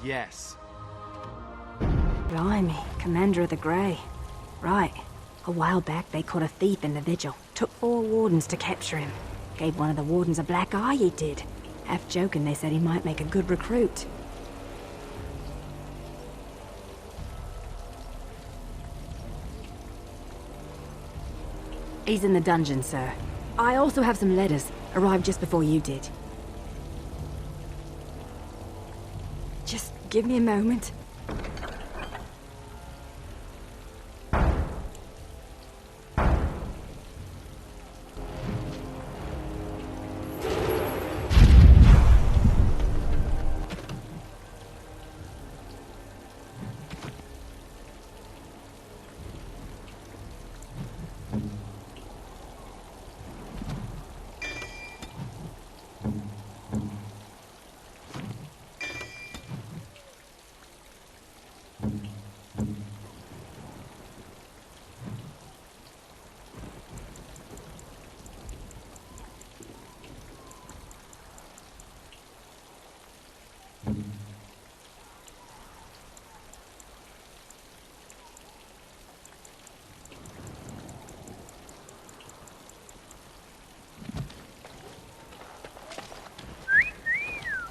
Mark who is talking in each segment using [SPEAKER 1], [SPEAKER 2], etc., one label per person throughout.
[SPEAKER 1] Yes.
[SPEAKER 2] Blimey, Commander of the Grey. Right. A while back they caught a thief in the vigil. Took 4 wardens to capture him. Gave one of the wardens a black eye, he did. Half joking, they said he might make a good recruit. He's in the dungeon, sir. I also have some letters. Arrived just before you did. Just give me a moment.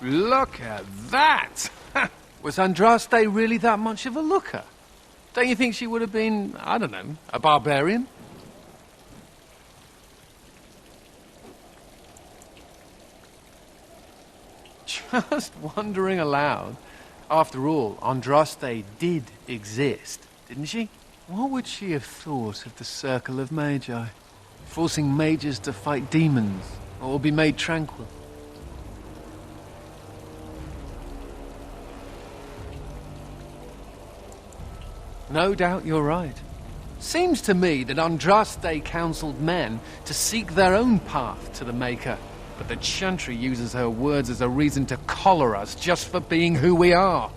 [SPEAKER 1] Look at that! Was Andraste really that much of a looker? Don't you think she would have been, I don't know, a barbarian? Just wondering aloud. After all, Andraste did exist, didn't she? What would she have thought of the Circle of Magi? Forcing mages to fight demons, or be made tranquil? No doubt you're right. Seems to me that Andraste counseled men to seek their own path to the Maker, but the Chantry uses her words as a reason to collar us just for being who we are.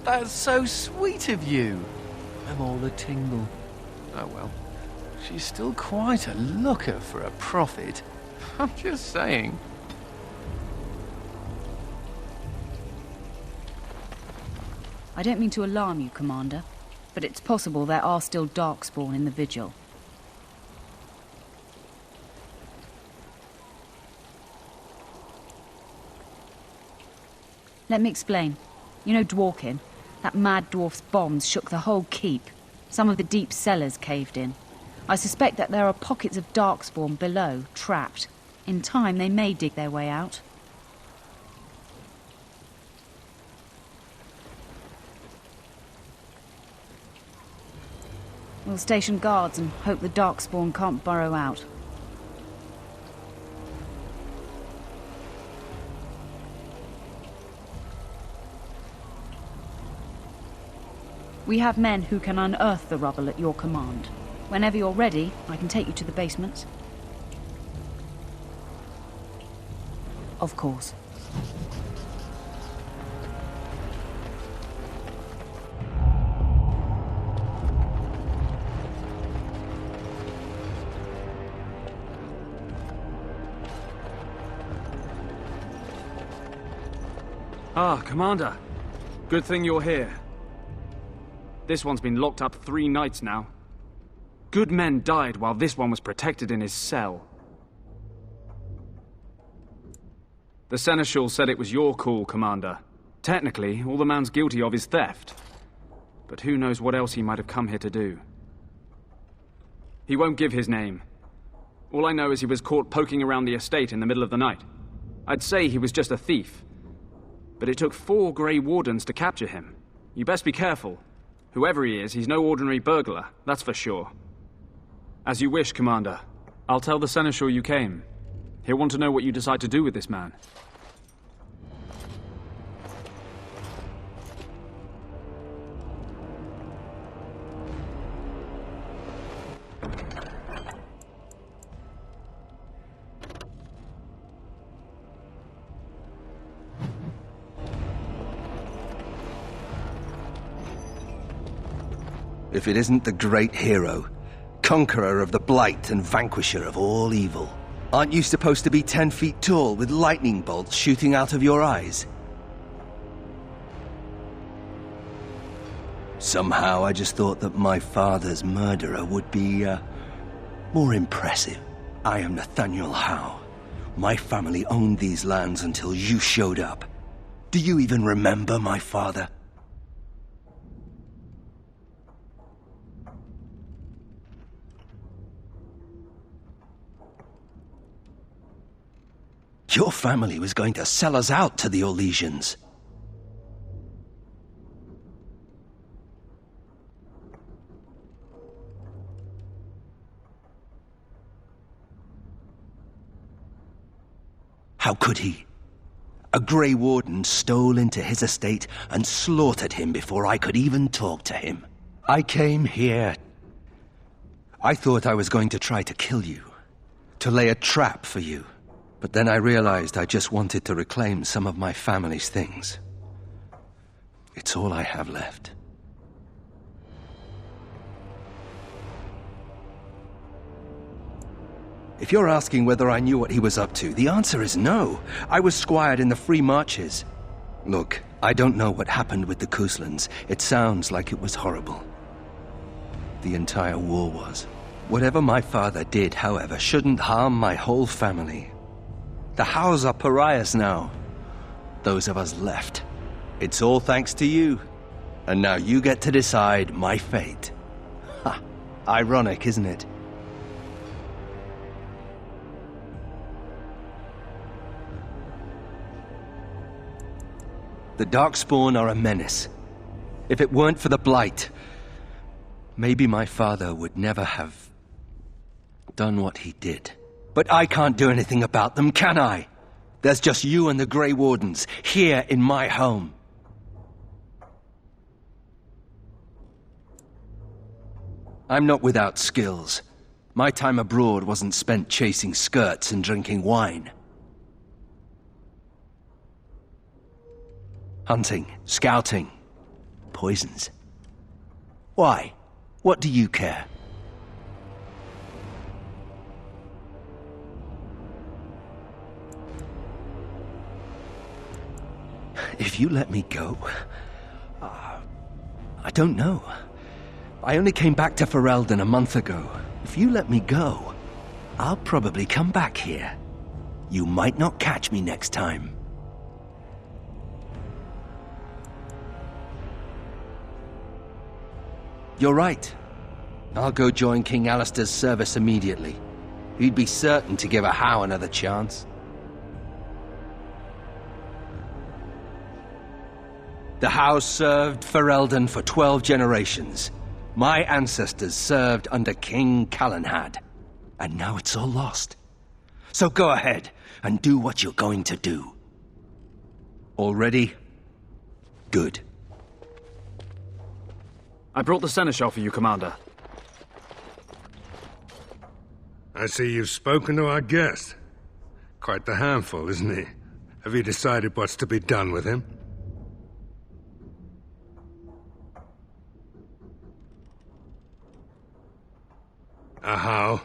[SPEAKER 1] That's so sweet of you. I'm all a tingle. Oh well, she's still quite a looker for a prophet. I'm just saying.
[SPEAKER 3] I don't mean to alarm you, Commander, but it's possible there are still Darkspawn in the Vigil. Let me explain. You know Dworkin? That mad dwarf's bombs shook the whole keep. Some of the deep cellars caved in. I suspect that there are pockets of Darkspawn below, trapped. In time, they may dig their way out. We'll station guards and hope the Darkspawn can't burrow out. We have men who can unearth the rubble at your command. Whenever you're ready, I can take you to the basements. Of course.
[SPEAKER 4] Ah, Commander. Good thing you're here. This one's been locked up 3 nights now. Good men died while this one was protected in his cell. The Seneschal said it was your call, Commander. Technically, all the man's guilty of is theft. But who knows what else he might have come here to do. He won't give his name. All I know is he was caught poking around the estate in the middle of the night. I'd say he was just a thief. But it took 4 Grey Wardens to capture him. You best be careful. Whoever he is, he's no ordinary burglar, that's for sure. As you wish, Commander. I'll tell the Seneschal you came. He'll want to know what you decide to do with this man.
[SPEAKER 5] If it isn't the great hero, conqueror of the Blight and vanquisher of all evil. Aren't you supposed to be 10 feet tall with lightning bolts shooting out of your eyes? Somehow I just thought that my father's murderer would be, more impressive. I am Nathaniel Howe. My family owned these lands until you showed up. Do you even remember my father? Your family was going to sell us out to the Orlesians. How could he? A Grey Warden stole into his estate and slaughtered him before I could even talk to him. I came here. I thought I was going to try to kill you, to lay a trap for you. But then I realized I just wanted to reclaim some of my family's things. It's all I have left. If you're asking whether I knew what he was up to, the answer is no. I was squired in the Free Marches. Look, I don't know what happened with the Couslands. It sounds like it was horrible. The entire war was. Whatever my father did, however, shouldn't harm my whole family. The Howes are pariahs now. Those of us left. It's all thanks to you. And now you get to decide my fate. Ha! Ironic, isn't it? The Darkspawn are a menace. If it weren't for the Blight, maybe my father would never have done what he did. But I can't do anything about them, can I? There's just you and the Grey Wardens, here in my home. I'm not without skills. My time abroad wasn't spent chasing skirts and drinking wine. Hunting, scouting, poisons. Why? What do you care? If you let me go... I don't know. I only came back to Ferelden a month ago. If you let me go, I'll probably come back here. You might not catch me next time. You're right. I'll go join King Alistair's service immediately. He'd be certain to give a Howe another chance. The House served Ferelden for 12 generations. My ancestors served under King Calenhad. And now it's all lost. So go ahead and do what you're going to do. All ready? Good.
[SPEAKER 4] I brought the seneschal for you, Commander.
[SPEAKER 6] I see you've spoken to our guest. Quite the handful, isn't he? Have you decided what's to be done with him? A Howe?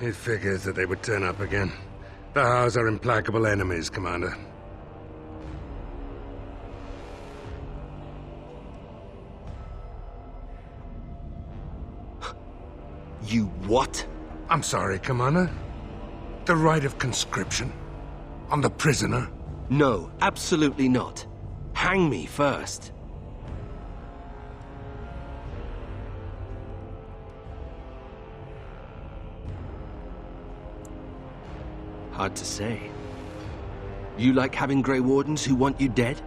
[SPEAKER 6] It figures that they would turn up again. The Howes are implacable enemies, Commander.
[SPEAKER 5] You what?
[SPEAKER 6] I'm sorry, Commander. The right of conscription? On the prisoner?
[SPEAKER 5] No, absolutely not. Hang me first. Hard to say. You like having Grey Wardens who want you dead?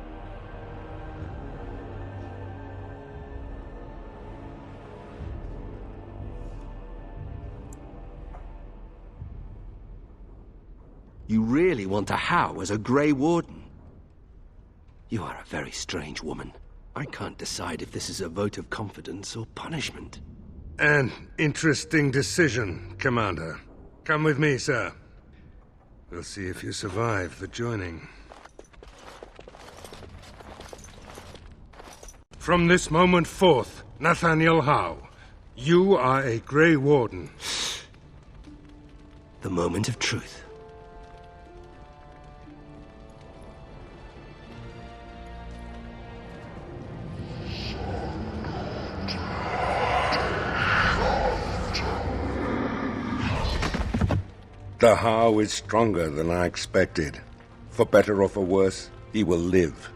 [SPEAKER 5] You really want a Howe as a Grey Warden? You are a very strange woman. I can't decide if this is a vote of confidence or punishment.
[SPEAKER 6] An interesting decision, Commander. Come with me, sir. We'll see if you survive the joining. From this moment forth, Nathaniel Howe, You are a Grey Warden.
[SPEAKER 5] The moment of truth.
[SPEAKER 6] The How is stronger than I expected. For better or for worse, he will live.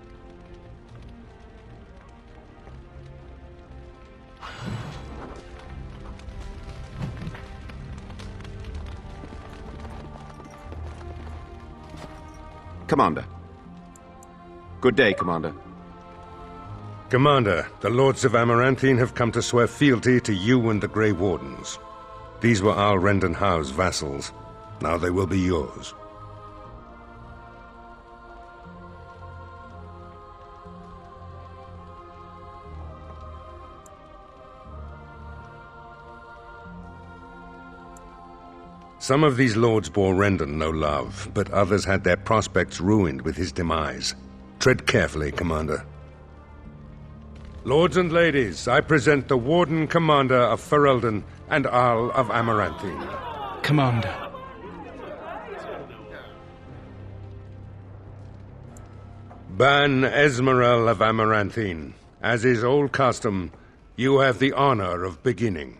[SPEAKER 7] Commander. Good day, Commander.
[SPEAKER 6] Commander, the Lords of Amaranthine have come to swear fealty to you and the Grey Wardens. These were Al Rendon Howe's vassals. Now they will be yours. Some of these lords bore Rendon no love, but others had their prospects ruined with his demise. Tread carefully, Commander. Lords and ladies, I present the Warden Commander of Ferelden and Arl of Amaranthine.
[SPEAKER 8] Commander.
[SPEAKER 6] Ban Esmerel of Amaranthine. As is old custom, you have the honor of beginning.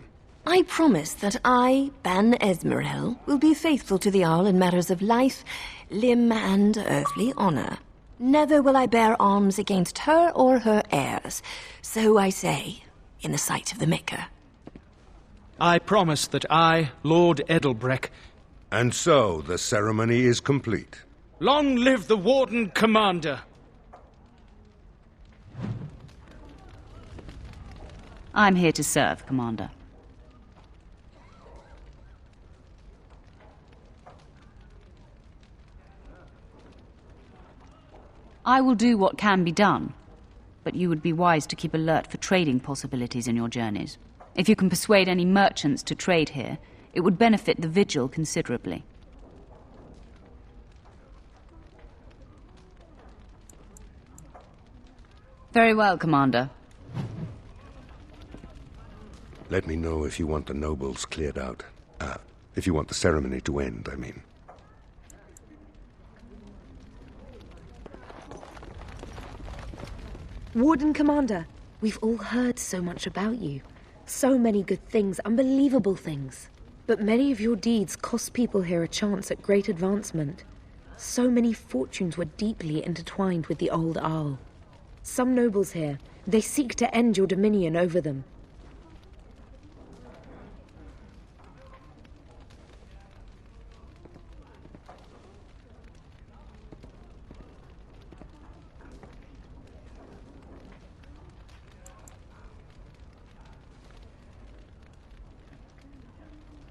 [SPEAKER 9] I promise that I, Ban Esmerel, will be faithful to the Arl in matters of life, limb, and earthly honor. Never will I bear arms against her or her heirs. So I say, in the sight of the Maker.
[SPEAKER 8] I promise that I, Lord Edelbreck...
[SPEAKER 6] And so the ceremony is complete.
[SPEAKER 8] Long live the Warden Commander!
[SPEAKER 3] I'm here to serve, Commander. I will do what can be done, but you would be wise to keep alert for trading possibilities in your journeys. If you can persuade any merchants to trade here, it would benefit the Vigil considerably. Very well, Commander.
[SPEAKER 6] Let me know if you want the nobles cleared out. If you want the ceremony to end, I mean.
[SPEAKER 2] Warden Commander, we've all heard so much about you. So many good things, unbelievable things. But many of your deeds cost people here a chance at great advancement. So many fortunes were deeply intertwined with the old Arl. Some nobles here, they seek to end your dominion over them.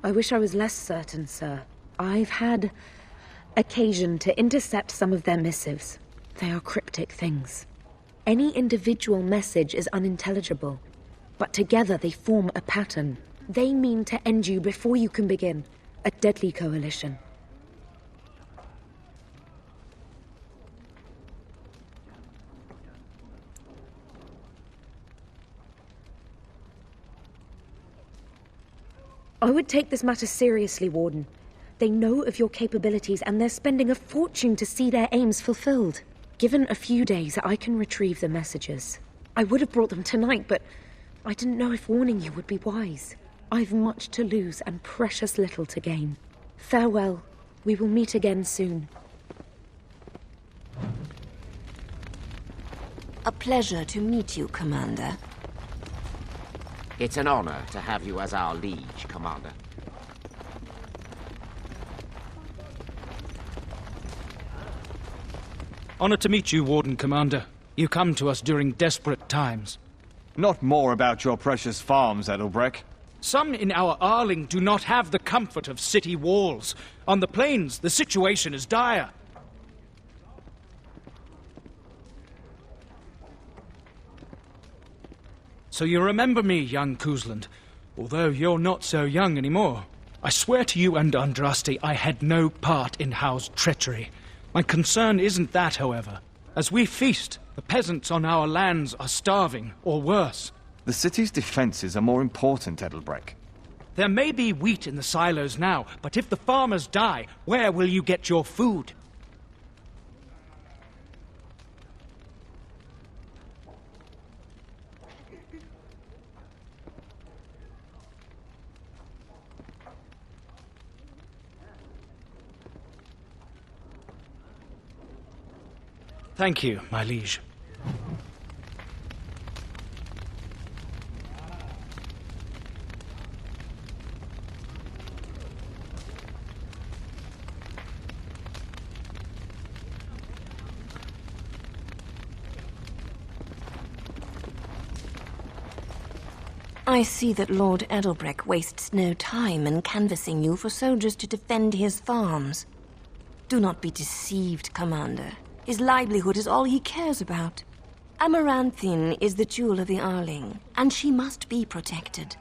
[SPEAKER 2] I wish I was less certain, sir. I've had occasion to intercept some of their missives. They are cryptic things. Any individual message is unintelligible, but together they form a pattern. They mean to end you before you can begin. A deadly coalition. I would take this matter seriously, Warden. They know of your capabilities and they're spending a fortune to see their aims fulfilled. Given a few days, I can retrieve the messages. I would have brought them tonight, but I didn't know if warning you would be wise. I've much to lose and precious little to gain. Farewell. We will meet again soon.
[SPEAKER 9] A pleasure to meet you, Commander.
[SPEAKER 10] It's an honor to have you as our liege, Commander.
[SPEAKER 8] Honor to meet you, Warden Commander. You come to us during desperate times.
[SPEAKER 11] Not more about your precious farms, Edelbreck.
[SPEAKER 8] Some in our Arling do not have the comfort of city walls. On the plains, the situation is dire. So you remember me, young Cousland, although you're not so young anymore. I swear to you and Andraste I had no part in Howe's treachery. My concern isn't that, however. As we feast, the peasants on our lands are starving, or worse.
[SPEAKER 11] The city's defenses are more important, Edelbreck.
[SPEAKER 8] There may be wheat in the silos now, but if the farmers die, where will you get your food? Thank you, my liege.
[SPEAKER 9] I see that Lord Edelbreck wastes no time in canvassing you for soldiers to defend his farms. Do not be deceived, Commander. His livelihood is all he cares about. Amaranthine is the jewel of the Arling, and she must be protected.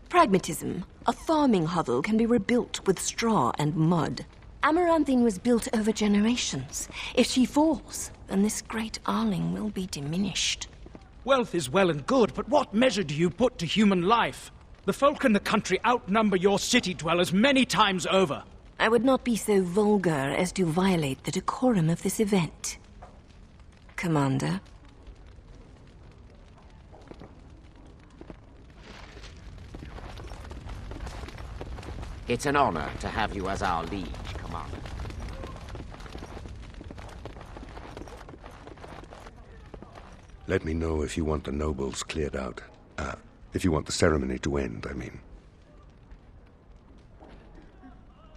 [SPEAKER 9] Pragmatism. A farming hovel can be rebuilt with straw and mud. Amaranthine was built over generations. If she falls, then this great Arling will be diminished.
[SPEAKER 8] Wealth is well and good, but what measure do you put to human life? The folk in the country outnumber your city dwellers many times over.
[SPEAKER 9] I would not be so vulgar as to violate the decorum of this event. Commander.
[SPEAKER 10] It's an honor to have you as our liege, Commander.
[SPEAKER 6] Let me know if you want the nobles cleared out. If you want the ceremony to end, I mean.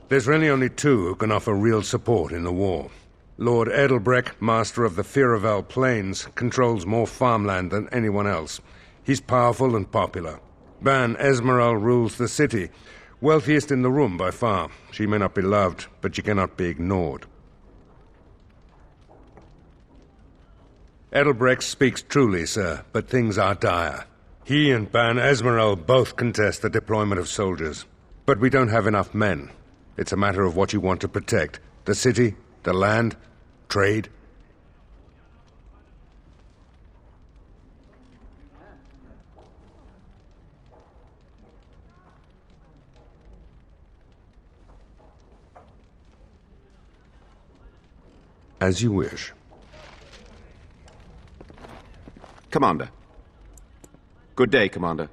[SPEAKER 6] There's really only two who can offer real support in the war. Lord Edelbreck, master of the Firavel Plains, controls more farmland than anyone else. He's powerful and popular. Ban Esmeralda rules the city. Wealthiest in the room by far. She may not be loved, but she cannot be ignored. Edelbreck speaks truly, sir, but things are dire. He and Ban Esmeralda both contest the deployment of soldiers. But we don't have enough men. It's a matter of what you want to protect. The city, the land, trade. As you wish.
[SPEAKER 7] Commander. Good day, Commander.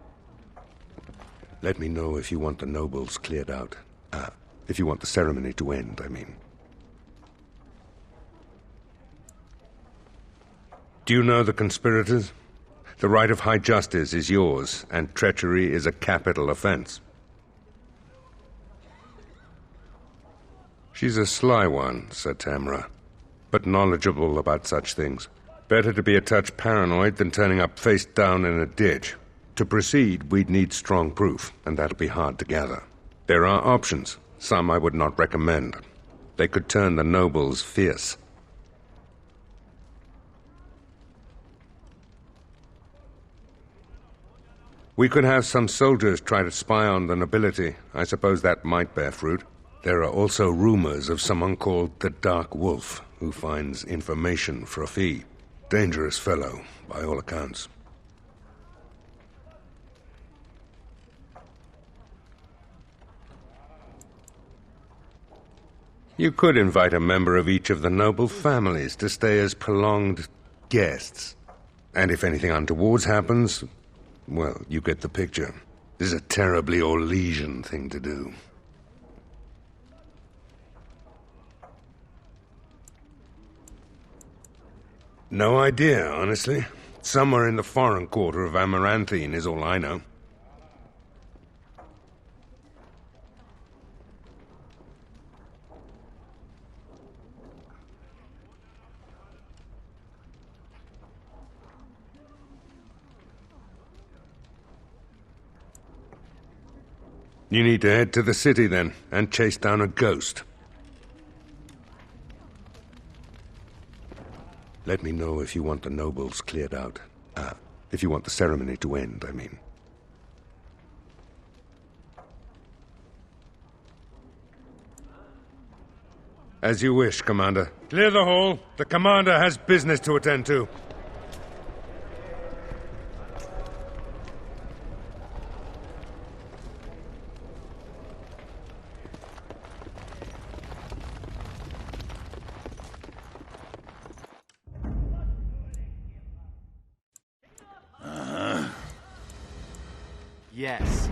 [SPEAKER 6] Let me know if you want the nobles cleared out. If you want the ceremony to end, I mean. Do you know the conspirators? The right of high justice is yours, and treachery is a capital offense. She's a sly one, said Tamra, but knowledgeable about such things. Better to be a touch paranoid than turning up face down in a ditch. To proceed, we'd need strong proof, and that'll be hard to gather. There are options. Some I would not recommend. They could turn the nobles fierce. We could have some soldiers try to spy on the nobility. I suppose that might bear fruit. There are also rumors of someone called the Dark Wolf, who finds information for a fee. Dangerous fellow, by all accounts. You could invite a member of each of the noble families to stay as prolonged guests. And if anything untoward happens, well, you get the picture. This is a terribly Orlesian thing to do. No idea, honestly. Somewhere in the foreign quarter of Amaranthine is all I know. You need to head to the city, then, and chase down a ghost. Let me know if you want the nobles cleared out. If you want the ceremony to end, I mean. As you wish, Commander. Clear the hall. The Commander has business to attend to.
[SPEAKER 1] Yes.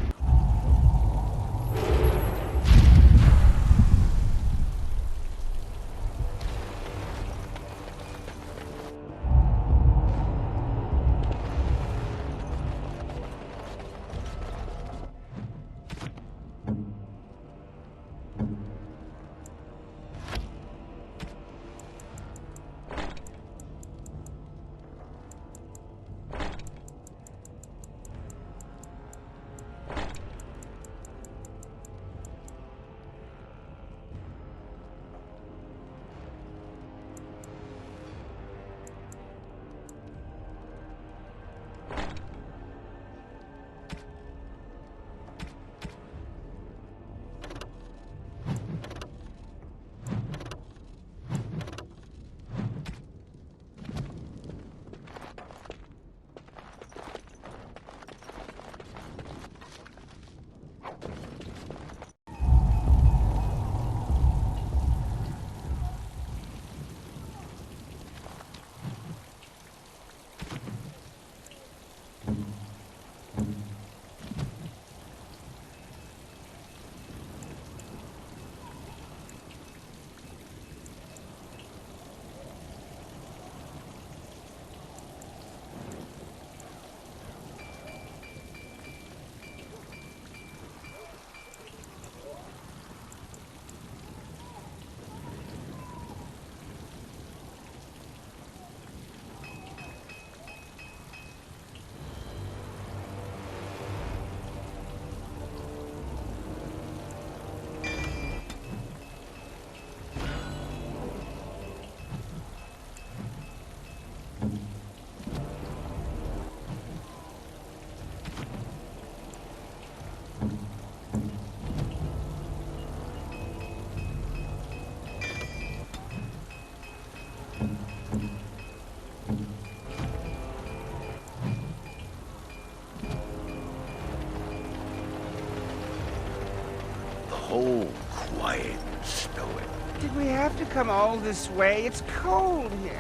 [SPEAKER 12] Oh, quiet and stoic.
[SPEAKER 13] Did we have to come all this way? It's cold here.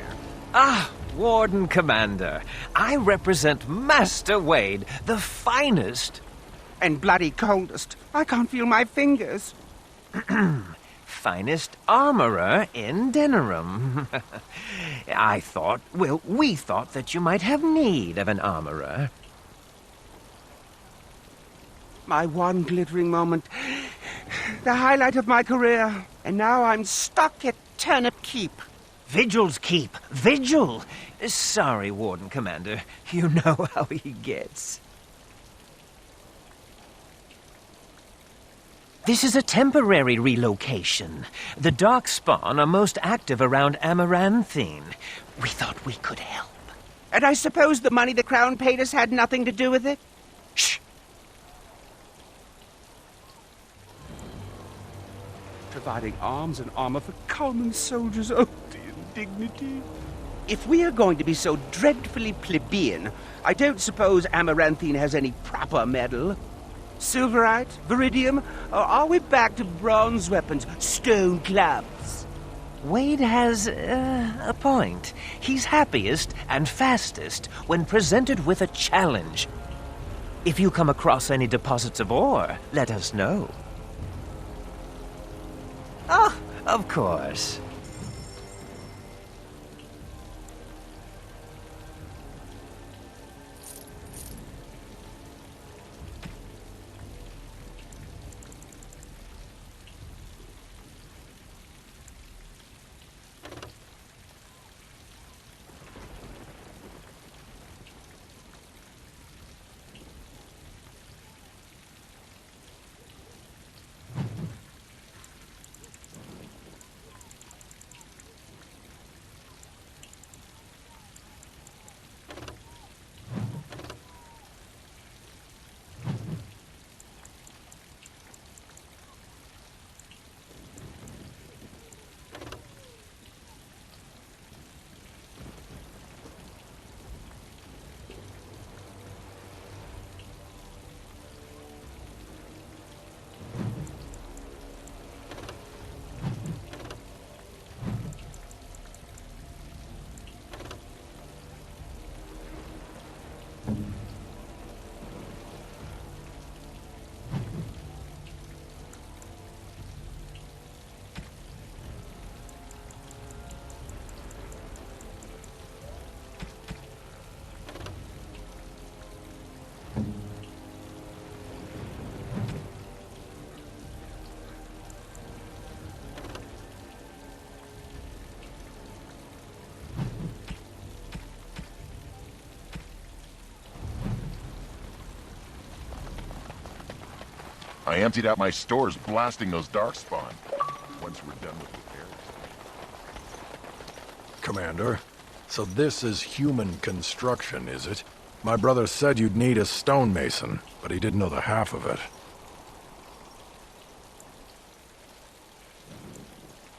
[SPEAKER 14] Ah, Warden Commander. I represent Master Wade, the finest...
[SPEAKER 13] And bloody coldest. I can't feel my fingers.
[SPEAKER 14] finest armorer in Denerim. we thought that you might have need of an armorer.
[SPEAKER 13] My one glittering moment. The highlight of my career. And now I'm stuck at Turnip Keep.
[SPEAKER 14] Vigil's Keep. Vigil! Sorry, Warden Commander. You know how he gets. This is a temporary relocation. The Darkspawn are most active around Amaranthine. We thought we could help.
[SPEAKER 13] And I suppose the money the Crown paid us had nothing to do with it?
[SPEAKER 14] Shh!
[SPEAKER 13] Providing arms and armor for common soldiers. Oh, the indignity. If we are going to be so dreadfully plebeian, I don't suppose Amaranthine has any proper medal. Silverite? Viridium? Or are we back to bronze weapons, stone clubs?
[SPEAKER 14] Wade has a point. He's happiest and fastest when presented with a challenge. If you come across any deposits of ore, let us know. Oh, of course.
[SPEAKER 15] I emptied out my stores blasting those darkspawn. Once we're done with repairs.
[SPEAKER 16] Commander, so this is human construction, is it? My brother said you'd need a stonemason, but he didn't know the half of it.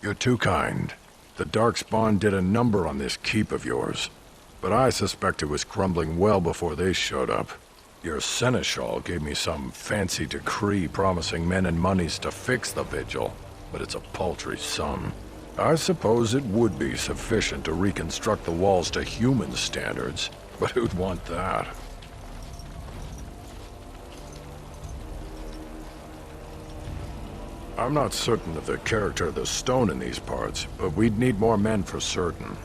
[SPEAKER 16] You're too kind. The Darkspawn did a number on this keep of yours, but I suspect it was crumbling well before they showed up. Your seneschal gave me some fancy decree promising men and monies to fix the vigil, but it's a paltry sum. I suppose it would be sufficient to reconstruct the walls to human standards, but who'd want that? I'm not certain of the character of the stone in these parts, but we'd need more men for certain.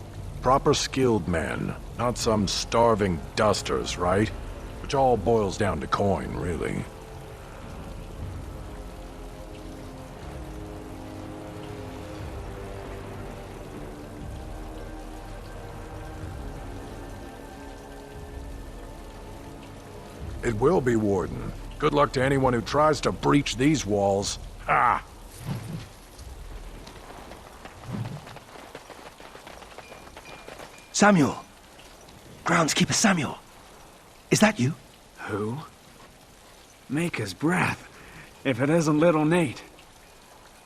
[SPEAKER 16] Proper skilled men, not some starving dusters, right? Which all boils down to coin, really. It will be, Warden. Good luck to anyone who tries to breach these walls. Ha!
[SPEAKER 5] Samuel! Groundskeeper Samuel! Is that you?
[SPEAKER 4] Who? Maker's breath. If it isn't little Nate.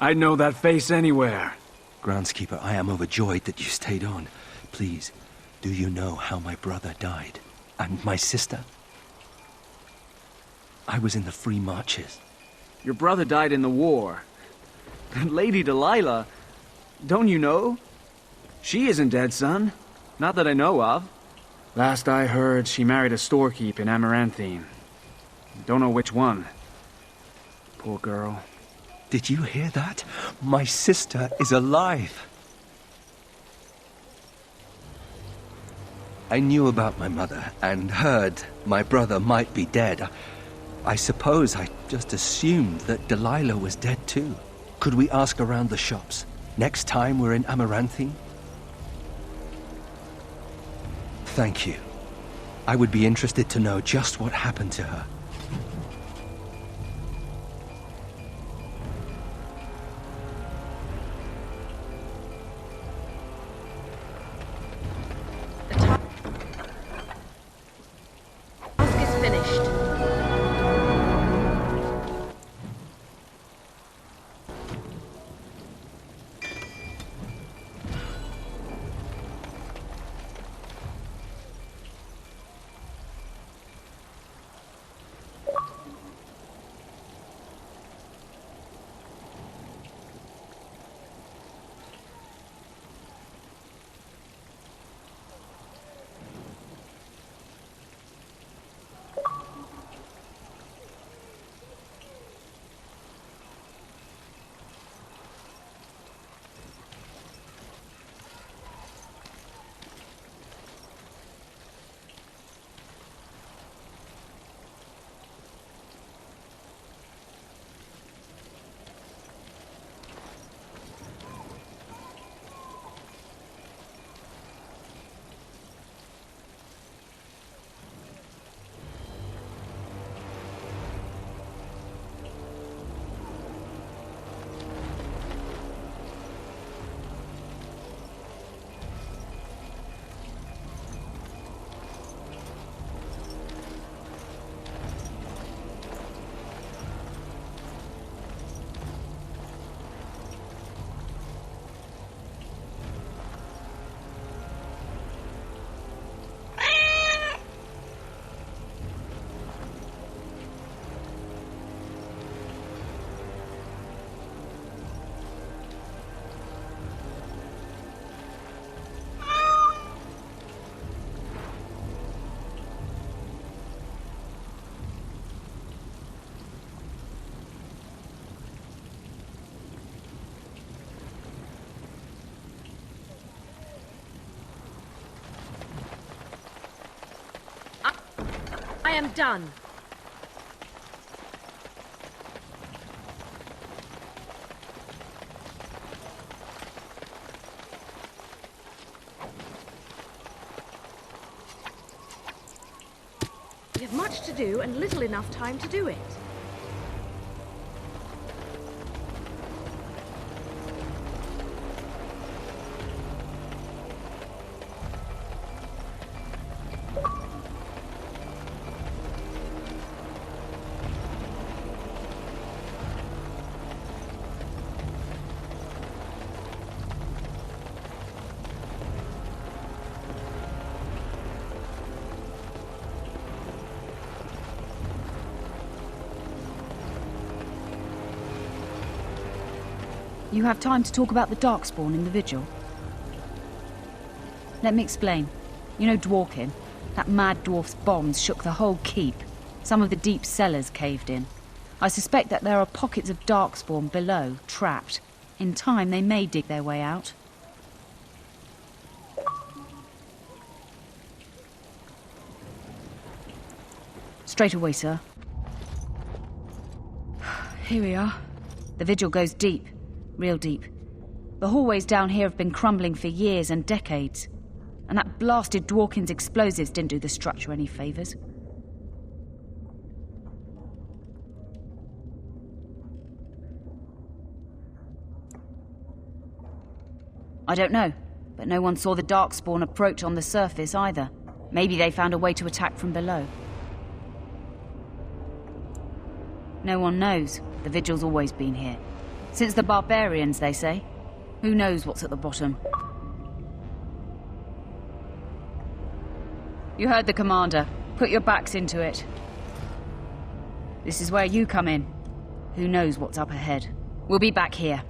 [SPEAKER 4] I'd know that face anywhere.
[SPEAKER 5] Groundskeeper, I am overjoyed that you stayed on. Please, do you know how my brother died? And my sister? I was in the Free Marches.
[SPEAKER 4] Your brother died in the war. And Lady Delilah, don't you know? She isn't dead, son. Not that I know of. Last I heard, she married a storekeep in Amaranthine. Don't know which one. Poor girl.
[SPEAKER 5] Did you hear that? My sister is alive. I knew about my mother and heard my brother might be dead. I suppose I just assumed that Delilah was dead too. Could we ask around the shops next time we're in Amaranthine? Thank you. I would be interested to know just what happened to her.
[SPEAKER 9] Task is finished. I am done. We have much to do and little enough time to do it.
[SPEAKER 3] You have time to talk about the Darkspawn in the Vigil? Let me explain. You know Dworkin? That mad dwarf's bombs shook the whole keep. Some of the deep cellars caved in. I suspect that there are pockets of Darkspawn below, trapped. In time, they may dig their way out. Straight away, sir. Here we are. The Vigil goes deep. Real deep. The hallways down here have been crumbling for years and decades. And that blasted Dworkin's explosives didn't do the structure any favors. I don't know, but no one saw the Darkspawn approach on the surface either. Maybe they found a way to attack from below. No one knows. The Vigil's always been here. Since the barbarians, they say. Who knows what's at the bottom? You heard the commander. Put your backs into it. This is where you come in. Who knows what's up ahead? We'll be back here.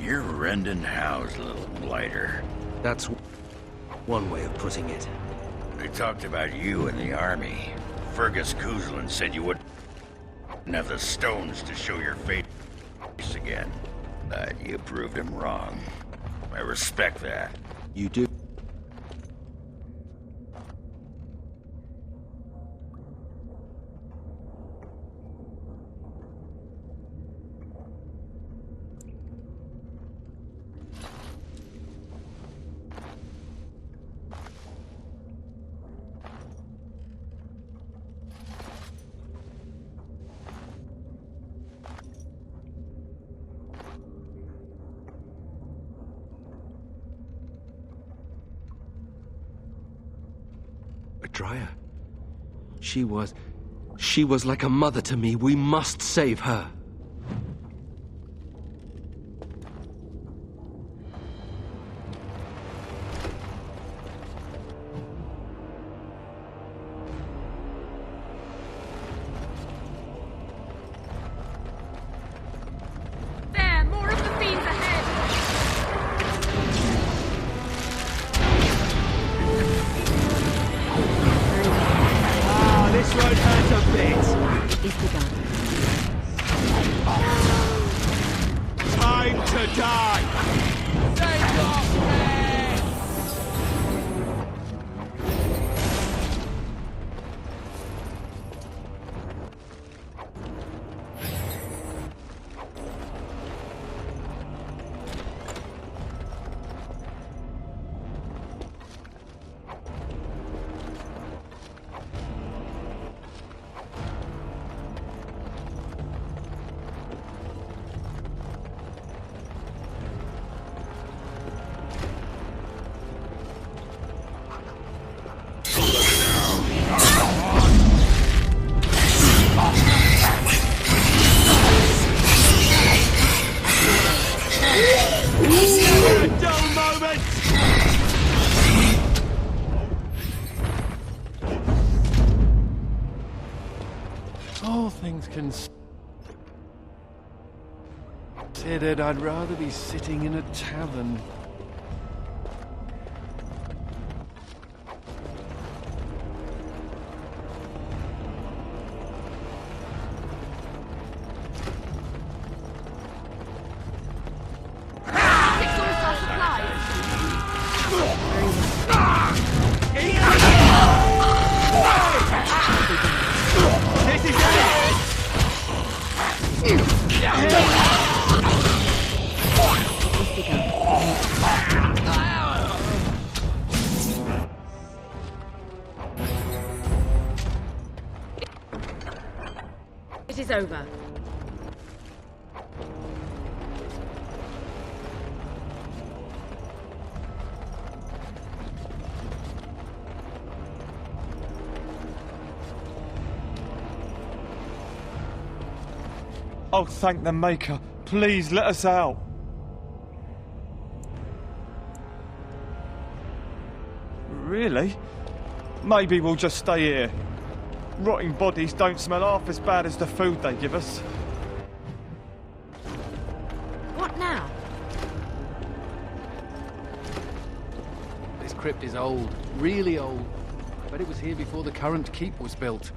[SPEAKER 12] You're rending house, little blighter.
[SPEAKER 5] That's one way of putting it.
[SPEAKER 12] They talked about you in the army. Fergus Kuzlin said you wouldn't have the stones to show your face again. But you proved him wrong. I respect that.
[SPEAKER 5] You do? Dryer. She was like a mother to me. We must save her.
[SPEAKER 17] There, more of the fiends ahead.
[SPEAKER 13] This road hurts a bit.
[SPEAKER 2] It's begun.
[SPEAKER 13] Time to die!
[SPEAKER 17] Take off, man!
[SPEAKER 1] All things considered, I'd rather be sitting in a tavern.
[SPEAKER 17] It is over.
[SPEAKER 11] Oh, thank the Maker. Please, let us out. Really? Maybe we'll just stay here. Rotting bodies don't smell half as bad as the food they give us.
[SPEAKER 17] What now?
[SPEAKER 1] This crypt is old, really old. I bet it was here before the current keep was built.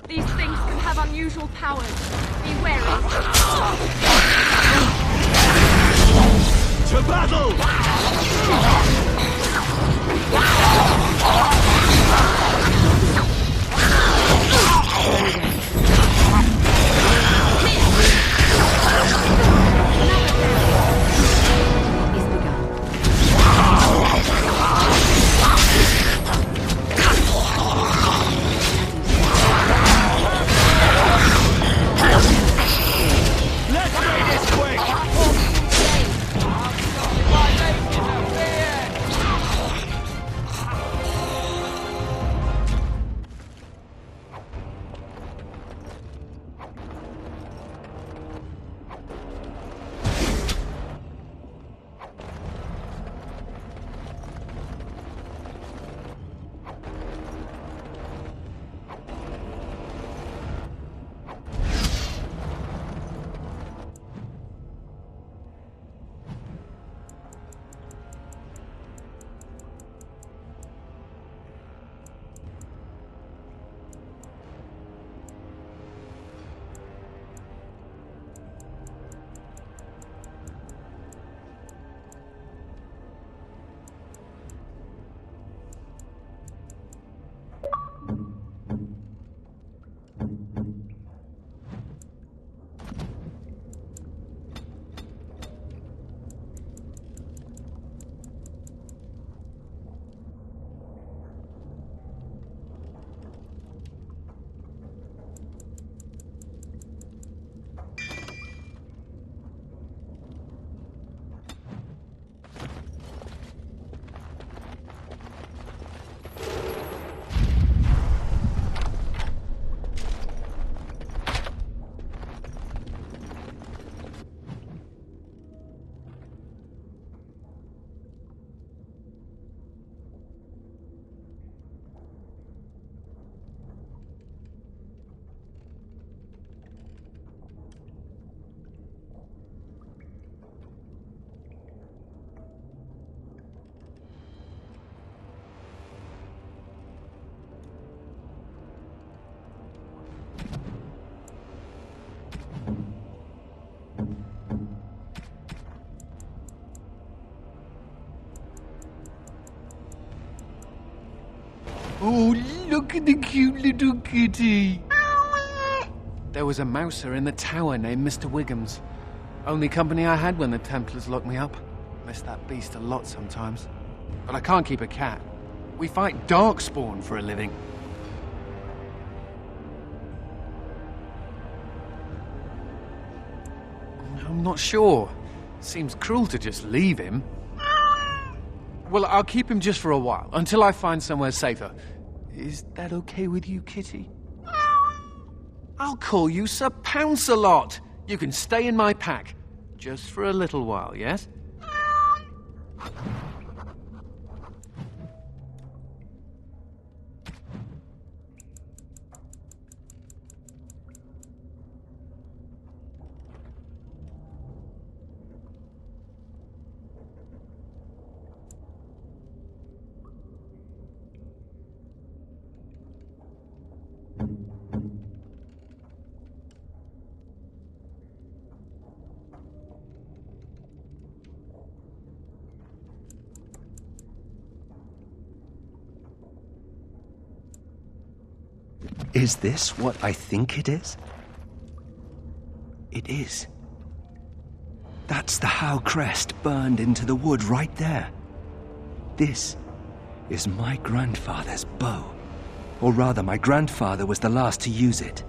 [SPEAKER 17] These things can have unusual powers. Be wary.
[SPEAKER 18] To battle!
[SPEAKER 1] Oh, look at the cute little kitty. There was a mouser in the tower named Mr. Wiggums. Only company I had when the Templars locked me up. Miss that beast a lot sometimes. But I can't keep a cat. We fight darkspawn for a living. I'm not sure. Seems cruel to just leave him. Well, I'll keep him just for a while, until I find somewhere safer. Is that okay with you, kitty? I'll call you Sir Pounce-a-lot. You can stay in my pack. Just for a little while, yes?
[SPEAKER 5] Is this what I think it is? It is. That's the Howe crest burned into the wood right there. This is my grandfather's bow. Or rather, my grandfather was the last to use it.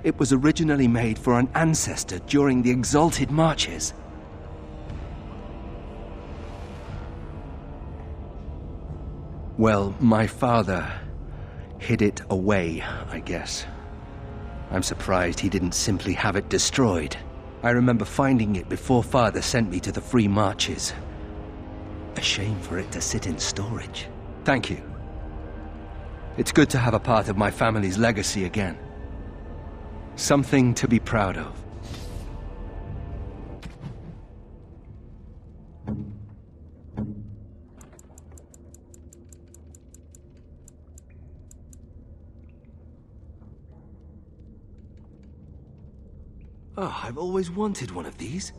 [SPEAKER 5] It was originally made for an ancestor during the Exalted Marches. Well, my father hid it away, I guess. I'm surprised he didn't simply have it destroyed. I remember finding it before Father sent me to the Free Marches. A shame for it to sit in storage. Thank you. It's good to have a part of my family's legacy again. Something to be proud of. Oh, I've always wanted one of these.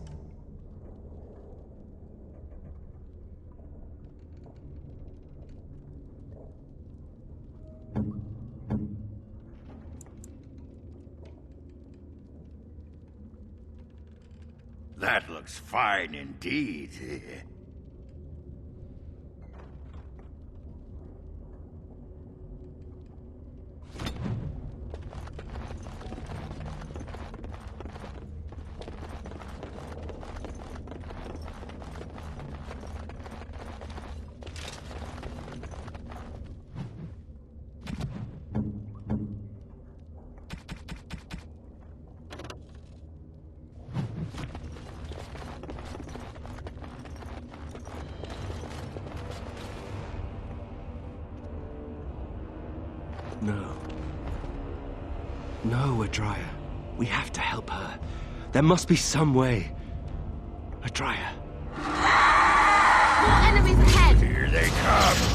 [SPEAKER 12] That looks fine indeed.
[SPEAKER 5] No, Adria. We have to help her. There must be some way. Adria.
[SPEAKER 17] More enemies ahead!
[SPEAKER 12] Here they come!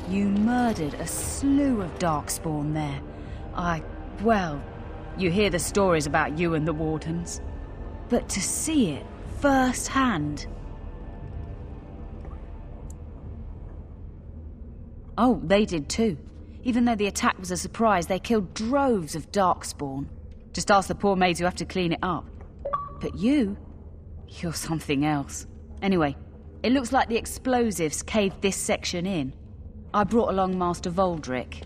[SPEAKER 3] You murdered a slew of Darkspawn there. Well, you hear the stories about you and the Wardens. But to see it firsthand... Oh, they did too. Even though the attack was a surprise, they killed droves of Darkspawn. Just ask the poor maids who have to clean it up. But you're something else. Anyway, it looks like the explosives caved this section in. I brought along Master Voldrick.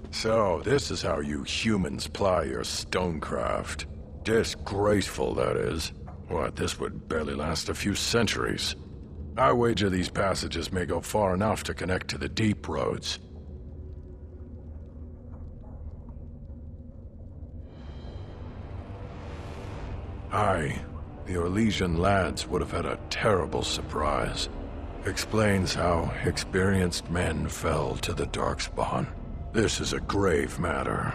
[SPEAKER 16] So, this is how you humans ply your stonecraft. Disgraceful, that is. What, this would barely last a few centuries. I wager these passages may go far enough to connect to the deep roads. The Orlesian lads would have had a terrible surprise. Explains how experienced men fell to the Darkspawn. This is a grave matter.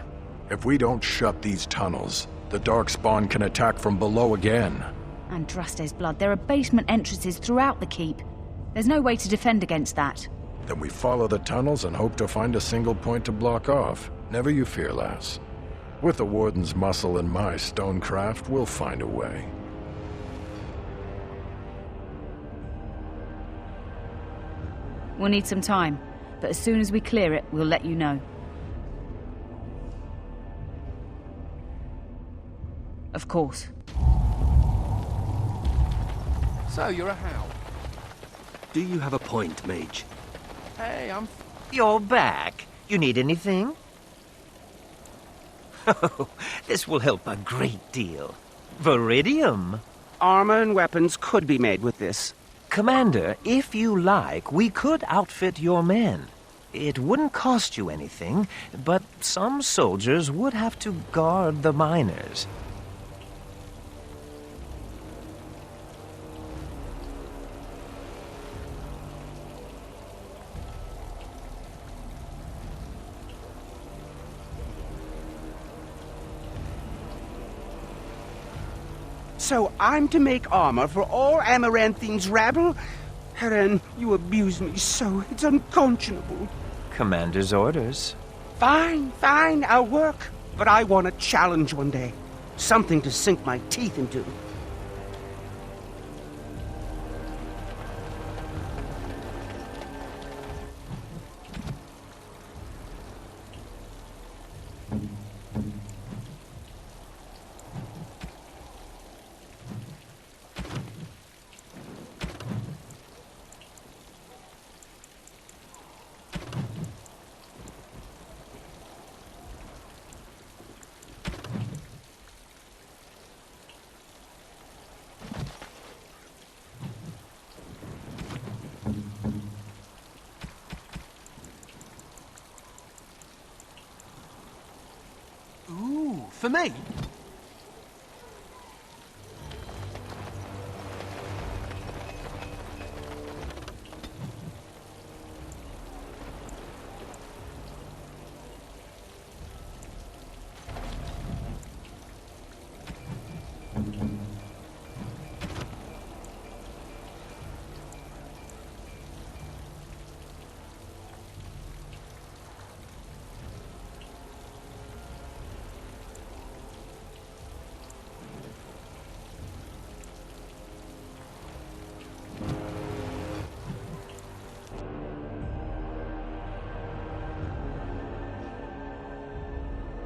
[SPEAKER 16] If we don't shut these tunnels, the Darkspawn can attack from below again.
[SPEAKER 3] Andraste's blood. There are basement entrances throughout the keep. There's no way to defend against that.
[SPEAKER 16] Then we follow the tunnels and hope to find a single point to block off. Never you fear, lass. With the Warden's muscle and my stonecraft, we'll find a way.
[SPEAKER 3] We'll need some time, but as soon as we clear it, we'll let you know. Of course.
[SPEAKER 1] So, you're a Howe?
[SPEAKER 5] Do you have a point, Mage?
[SPEAKER 1] Hey,
[SPEAKER 14] You're back. You need anything? Oh, this will help a great deal. Viridium.
[SPEAKER 13] Armor and weapons could be made with this.
[SPEAKER 14] Commander, if you like, we could outfit your men. It wouldn't cost you anything, but some soldiers would have to guard the miners.
[SPEAKER 13] So I'm to make armor for all Amaranthine's rabble? Helen, you abuse me so, it's unconscionable.
[SPEAKER 14] Commander's orders.
[SPEAKER 13] Fine, I'll work. But I want a challenge one day. Something to sink my teeth into.
[SPEAKER 1] Ooh, for me?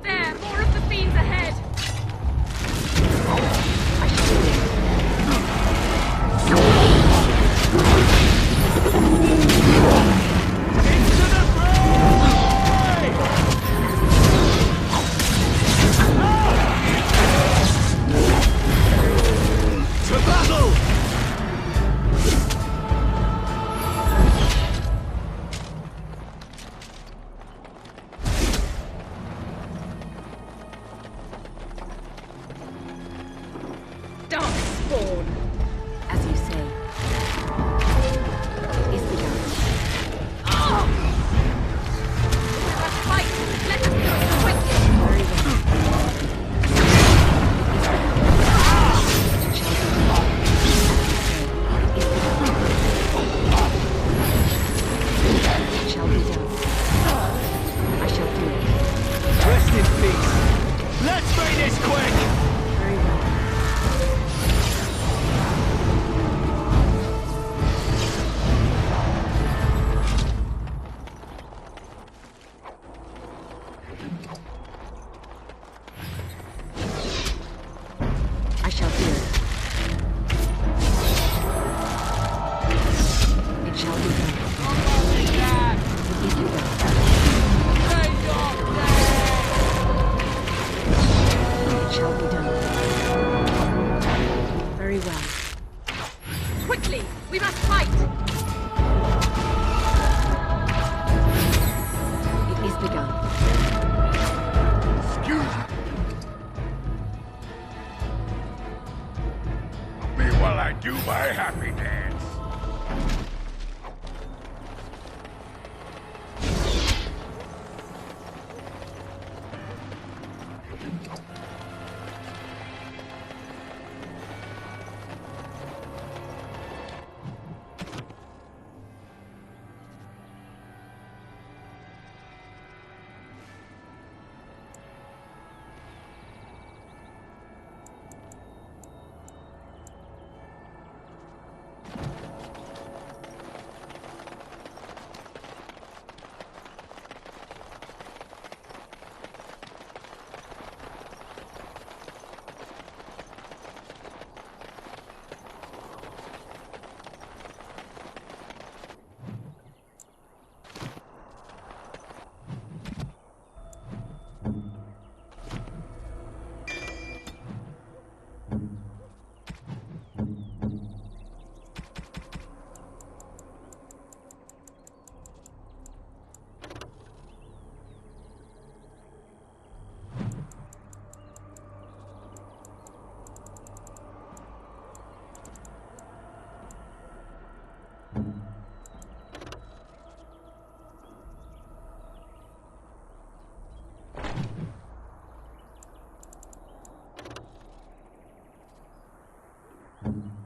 [SPEAKER 17] There, more of the fiends ahead!
[SPEAKER 1] To battle!
[SPEAKER 2] Darkspawn, as you say, is begun.
[SPEAKER 17] Oh! We must fight! Let us do it quickly!
[SPEAKER 2] Very well. It shall be done. I shall do it.
[SPEAKER 1] Rest in peace. Let's make this quick!
[SPEAKER 2] Very well. I shall do it. It shall be done. It is begun. It shall be done. Very well.
[SPEAKER 17] Quickly! We must fight!
[SPEAKER 2] It is begun.
[SPEAKER 12] Me while I do my happy dance.
[SPEAKER 2] Backcom.